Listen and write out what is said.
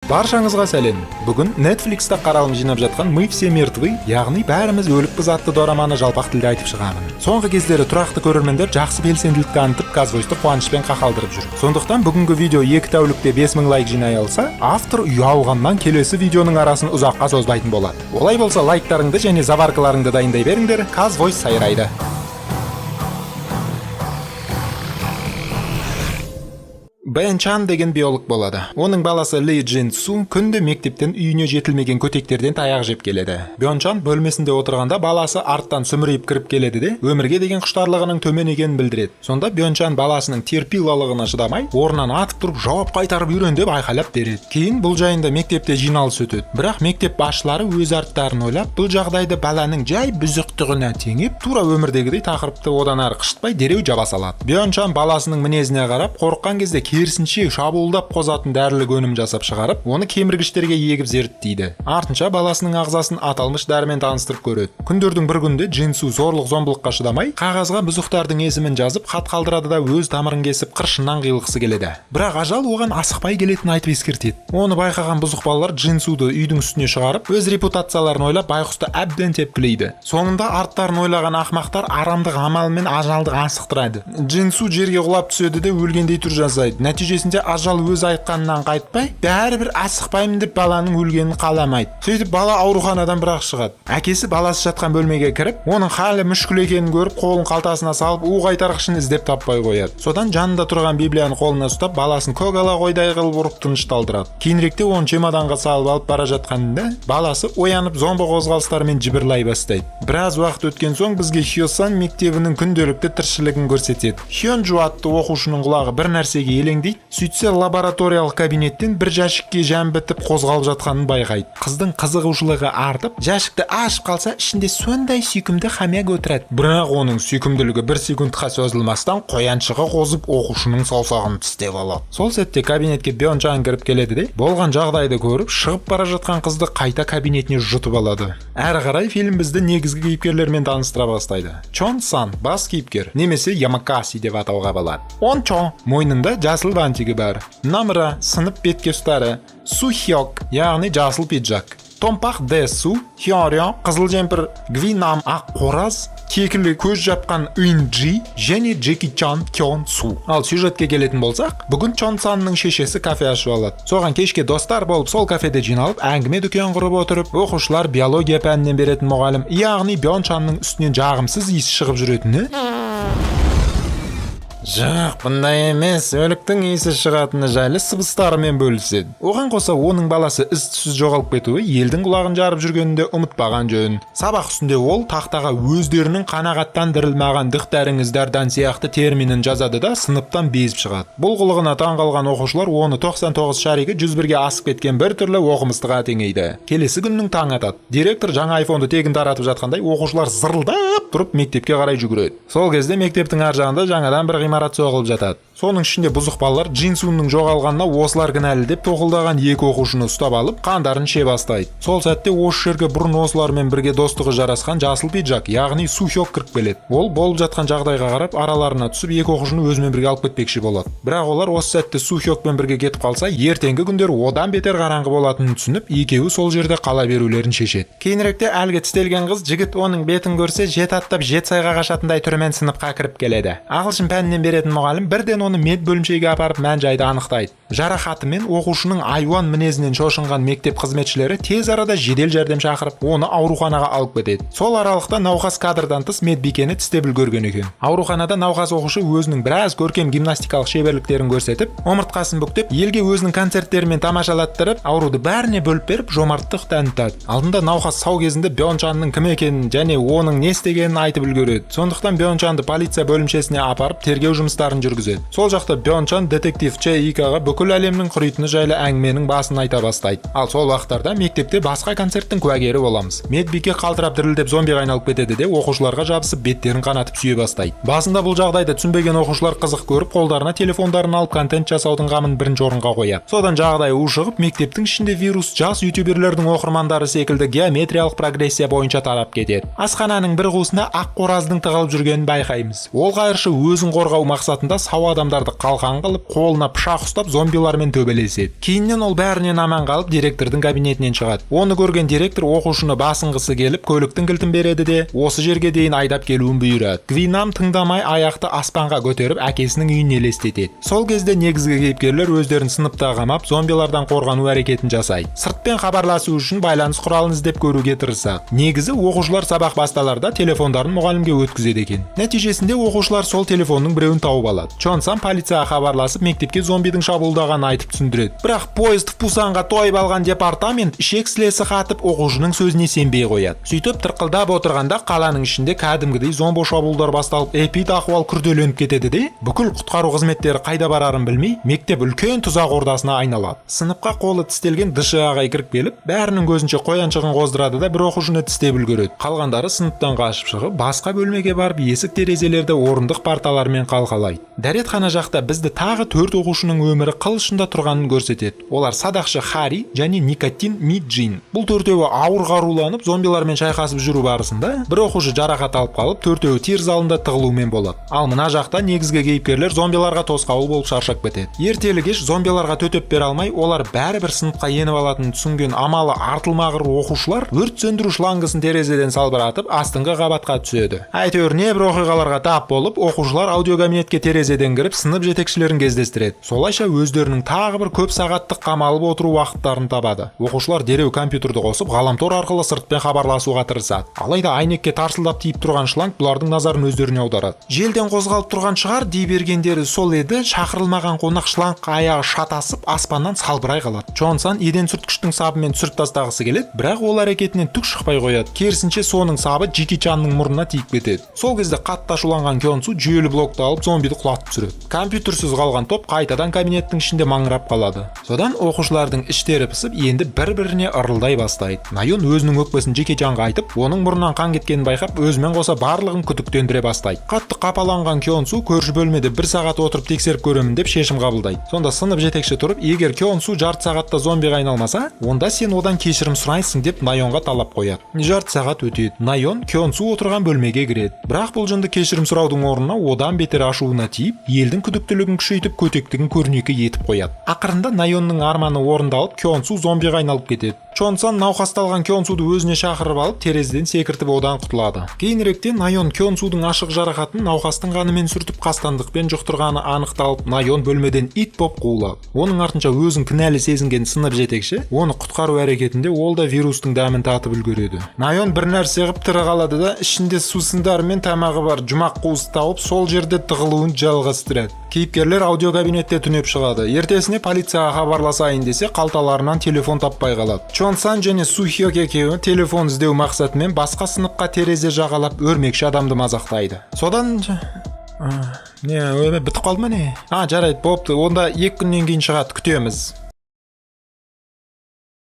Баршаңызға сәлем. Бүгін Netflix'та қаралым жинап жатқан «Мы все мертвы», яғни бәріміз өлікпіз атты дораманы жалпақ тілде айтып шығамын. Соңғы кездері тұрақты көрермендер жақсы белсенділік танытып, Казвойсты қуанышпен қақалдырып жүр. Сондықтан бүгінгі видео 2 тәулікте 5000 лайк жинай алса, автор ұялғаннан келесі видеоның арасын ұзаққа созбайтын болады. Олай болса лайктарыңды және заваркаларыңды дайындай беріңдер, Казвойс сайрайды. Бен Чан деген биолог болады. Оның баласы Ли Джин Су күнде мектептен үйіне жетілмеген көтектерден таяқ жеп келеді. Бен Чан бөлмесінде отырғанда баласы арттан сүмірейіп кіріп келеді де, өмірге деген құштарлығының төмен екенін білдіреді. Сонда Бен Чан баласының терпилалығына шыдамай, орнынан атып тұрып жауап қайтарып үйрен деп айқайлап береді. Кейін бұл жайында мектепте жиналыс өтеді. Бірақ мектеп басшылары өз арттарын ойлап, бұл жағдайды баланың жай бұзықтығына теңеп, тура өмірдегідей тақырыпты одан ары қышытпай дереу жаба салады. Бен Чан баласының мінезіне қарап, қорыққан кезде керісінше шабуылдап қозатын дәрілік өнім жасап шығарып, оны кеміргіштерге егіп зерттейді. Артынша баласының ағзасын аталмыш дәрімен таныстырып көреді. Күндердің бір күнде Джинсу зорлық-зомбылыққа шыдамай, қағазға бұзықтардың есімін жазып, хат қалдырады да өз тамырын кесіп қыршыннан қиылғысы келеді. Бірақ ажал оған асықпай келетінін айтып ескертеді. Оны байқаған бұзық балалар Джинсуды үйдің үстіне шығарып, өз репутацияларын ойлап байқұсты әбден тепкілейді. Соңында арттарын ойлаған ақмақтар арамдық амалмен ажалды асықтырады. Джинсу жерге құлап түседі де өлгендей түр жасайды. Нәтижесінде ажал өз айтқанынан қайтпай, бәрібір асықпаймын деп баланың өлгенін қаламайды. Сөйтіп бала ауруханадан бірақ шығады. Әкесі баласы жатқан бөлмеге кіріп, оның халі мүшкіл екенін көріп, қолын қалтасына салып, у қайтарғышын іздеп таппай қояды. Содан жанында тұрған Библияны қолына ұстап, баласын көк ала қойдай қылып ұрып тынышталдырады. Кейініректе оны чемоданға салып алып бара жатқанында, баласы оянып зомбы қозғалыстарымен жібірлай бастайды. Біраз уақыт өткен соң бізге Хёсан мектебінің күнделікті тіршілігін көрсетеді. Хёнджу атты оқушының құлағы бір нәрсеге елеңдейді. Сөйтсе лабораториялық кабинеттен бір жәшікке жан бітіп қозғалып жатқанын байқайды. Қыздың қызығушылығы артып, жәшікті ашып қалса, ішінде сондай сүйкімді хомяк отырады. Бірақ оның сүйкімділігі 1 секундқа созылмастан қояншығы қозып оқушының саусағын тістеп алады. Сол сәтте кабинетке Бен Чан кіріп келеді де, болған жағдайды көріп, шығып бара жатқан қызды қайта кабинетіне жұтып алады. Әрі қарай фильм бізді негізгі кейіпкерлермен таныстыра бастайды. Чон Сан бас кейіпкер, немесе Ямакаси деп атауға болады. Он Чон мойнында жасыл бантигі бар. Намра сынып бетке ұстары. Су Хёк, яғни жасыл пиджак. Томпақ Дэ Су, Хёрё, қызыл жемпір, Гвинам ақ қораз, кекілі көз жапқан Уинджи және Джеки Чан Кён Су. Ал сюжетке келетін болсақ, бүгін Чон Санның шешесі кафе ашып алады. Соған кешке достар болып сол кафеде жиналып, әңгіме дүкен құрып отырып, оқушылар биология пәнінен беретін мұғалім, яғни Бен Чанның үстінен жағымсыз иіс шығып жүретіні. Жоқ, бұндай емес, өліктің иісі шығатыны жайлы сыбыстарымен бөліседі. Оған қоса оның баласы із-түссіз жоғалып кетуі елдің құлағын жарып жүргенінде ұмытпаған жөн. Сабақ үстінде ол тақтаға өздерінің қанағаттандырылмаған дықтарыңыздардан сияқты терминін жазады да сыныптан безіп шығады. Бұл қылығына таңғалған оқушылар оны 99 шаригі 101-ге асып кеткен бір түрлі оқымыстыға теңейді. Келесі күннің таң атады. Директор жаңа айфонды тегін таратып жатқандай оқушылар зырылдап тұрып мектепке қарай жүгіреді. Сол кезде мектептің ар жағында жаңадан бір ғимарат соғылып жатады. Соның ішінде бұзық балалар Джинсунның жоғалғанына осылар кінәлі деп тоқылдаған 2 оқушыны ұстап алып, қандарын іше бастайды. Сол сәтте осы жерге бұрын осылармен бірге достығы жарасқан жасыл пиджак, яғни Су Хёк кіріп келеді. Ол болып жатқан жағдайға қарап, араларына түсіп 2 оқушыны өзімен бірге алып кетпекші болады. Бірақ олар осы сәтте Су Хёкпен бірге кетіп қалса, ертеңгі күндер одан бетер қараңғы болатынын түсініп, екеуі сол жерде қала берулерін шешеді. Кейініректе әлгі тістелген қыз жігіт оның бетін көрсе, жет аттап жет сайға қашатындай түрімен сыныпқа кіріп келеді. Ағылшын пәнінен беретін мұғалім бірден оны мед бөлімшеге апарып мән-жайды анықтайды. Жарақатымен оқушының айуан мінезінен шошынған мектеп қызметшілері тез арада жедел жәрдем шақырып, оны ауруханаға алып кетеді. Сол аралықта науқас кадрдан тыс медбикені тістеп үлгерген екен. Ауруханада науқас оқушы өзінің біраз көркем гимнастикалық шеберліктерін көрсетіп, омыртқасын бүктеп, елге өзінің концерттерімен тамашалаттырып, ауруды бәріне бөліп беріп, жомарттық танытады. Алдында науқас сау кезінде Бен Чанның кім екенін және оның не істегенін айтып үлгереді. Сондықтан Бен Чанды полиция бөлімшесіне апарып, тергеу жұмыстарын жүргізеді. Сол жақта Бен Чан детектив Че Икаға бүкіл әлемнің құритыны жайлы әңгіменің басын айта бастайды. Ал сол вақтарда мектепте басқа концерттің куәгері боламыз. Медбике қалтырап дірілдеп зомбиға айналып кетеді де оқушыларға жабысып беттерін қанатып сүйе бастайды. Басында бұл жағдайды түсінбеген оқушылар қызық көріп, қолдарына телефондарын алып контент жасаудың қамын бірінші орынға қояды. Содан жағдай ушығып, мектептің ішінде вирус жас ютуберлердің оқырмандары секілді геометриялық прогрессия бойынша тарап кетеді. Асхананың бір қуысында ақ қораздың тығылып жүргенін байқаймыз. Ол қайыршы өзін қорғау мақсатында сауады адамдарды қалқан қылып, қолына пышақ ұстап зомбилармен төбелеседі. Кейіннен ол бәрінен аман қалып директордың кабинетінен шығады. Оны көрген директор оқушыны басынғысы келіп, көліктің кілтін береді де, осы жерге дейін айдап келуін бұйырады. Гвинам тыңдамай аяқты аспанға көтеріп әкесінің үйін елестетеді. Сол кезде негізгі кейіпкерлер өздерін сыныпта қамап, зомбилардан қорғану әрекетін жасайды. Сыртпен хабарласу үшін байланыс құралын іздеп көруге тырысады. Негізі оқушылар сабақ басталарда телефондарын мұғалімге өткізеді екен. Нәтижесінде оқушылар сол телефонның біреуін тауып алады. Чонсан полицияға хабарласып, мектепке зомбидің шабуылдағанын айтып түсіндіреді. Бірақ поезд Пусанға тойып алған департамент ішек-сілесі қатып оқушының сөзіне сенбей қояды. Сөйтіп тырқылдап отырғанда қаланың ішінде кәдімгідей зомбо шабуылдар басталып, эпид ахуал күрделеніп кетеді де, бүкіл құтқару қызметтері қайда барарын білмей, мектеп үлкен тұзақ ордасына айналады. Сыныпқа қолы тістелген ДШ ағай кіріп келіп, бәрінің көзінше қояншығын қоздырады да бір оқушыны тістеп үлгереді. Қалғандары сыныптан қашып шығып, басқа бөлмеге барып, есік терезелерді орындық парталармен қалқалайды. Дәретхана жақта бізді тағы 4 оқушының өмірі қыл ұшында тұрғанын көрсетеді. Олар садақшы Хари және Никотин Миджин. Бұл төртеуі ауыр қаруланып, зомбилармен шайқасып жүру барысында бір оқушы жарақат алып қалып, төртеуі тер залында тығылумен болады. Ал мына жақта негізгі кейіпкерлер зомбиларға тосқауыл болып шаршап кетеді. Ертелі кеш зомбиларға төтеп бере алмай, олар бәрібір сыныпқа еніп алатынын түсінген амалы артылмағыр оқушылар өрт сөндіру шлангысын терезеден салбыратып, астыңғы қабатқа түседі. Әйтеуір небір оқиғаларға тап болып, оқушылар аудиокабинетке терезеден кіріп, сынып жетекшілерін кездестіреді. Солайша өздерінің тағы бір көп сағаттық қамалып отыру уақыттарын табады. Оқушылар дереу компьютерді қосып, ғаламтор арқылы сыртпен хабарласуға тырысады. Алайда әйнекке тарсылдап тиіп тұрған шланг бұлардың назарын өздеріне аударады. Желден қозғалып тұрған шығар дей бергендері сол еді, шақырылмаған қонақ шлангқа аяғы шатасып, аспаннан салбырай қалады. Чонсан еден сүрткіштің сабымен түсіріп тастағысы келеді, бірақ ол әрекетінен түк шықпай қояды. Керісінше соның сабы Джеки Чанның мұрнына тиіп кетеді. Сол кезде қатты ашуланған Кёнсу жүйелі блокты алып зомбиді құлатып түсіреді. Компьютерсіз қалған топ қайтадан кабинеттің ішінде маңырап қалады. Содан оқушылардың іштері пысып, енді бір-біріне ырылдай бастайды. Найон өзінің өкпесін Джеки Чанға айтып, оның мұрнынан қан кеткенін байқап, өзімен қоса барлығын күдіктендіре бастайды. Қатты қапаланған Кёнсу көрші бөлмеде 1 сағат отырып тексеріп көремін деп шешім қабылдайды. Сонда сынып жетекші тұрып, егер Кёнсу жарты сағатта зомбиға айналмаса, онда сен одан кешірім сұрайсың деп Найонға талап қояды. Жарты сағат өтеді. Найон Кёнсу отырған бөлмеге кіреді. Бірақ бұл жынды кешірім сұраудың орнына одан бетер ашуына тиіп, елдің күдіктілігін күшейтіп, көтектігін көрнекі етіп қояды. Ақырында Найонның арманы орындалып, Кёнсу зомбиға айналып кетеді. Чонсан науқасталған Кёнсуды өзіне шақырып алып, терезеден секіртіп одан құтылады. Кейініректе Найон Кёнсудың ашық жарақатын науқастың қанымен сүртіп қастандықпен жұқтырғаны анықталып, Найон бөлмеден ит боп қуылады. Оның артынша өзін кінәлі сезінген сынып жетекші, оны құтқару әрекетінде ол да вирустың дәмін татып үлгереді. Найон бір нәрсе қып тірі қалады да, ішінде сусындар мен тамағы бар жұмақ қуыс тауып, сол жерде тығылуын жалғастырады. Кейіпкерлер аудиокабинетте түнеп шығады. Ертесіне полицияға хабарласайын десе, қалталарынан телефон таппай қалады. Чонсан және Сухёк екеуі телефон іздеу мақсатымен басқа сыныпқа терезе жағалап өрмекші адамды мазақтайды. Содан бітіп қалды ма не? Жарайды, бопты. Онда 2 күннен кейін шығады, күтеміз.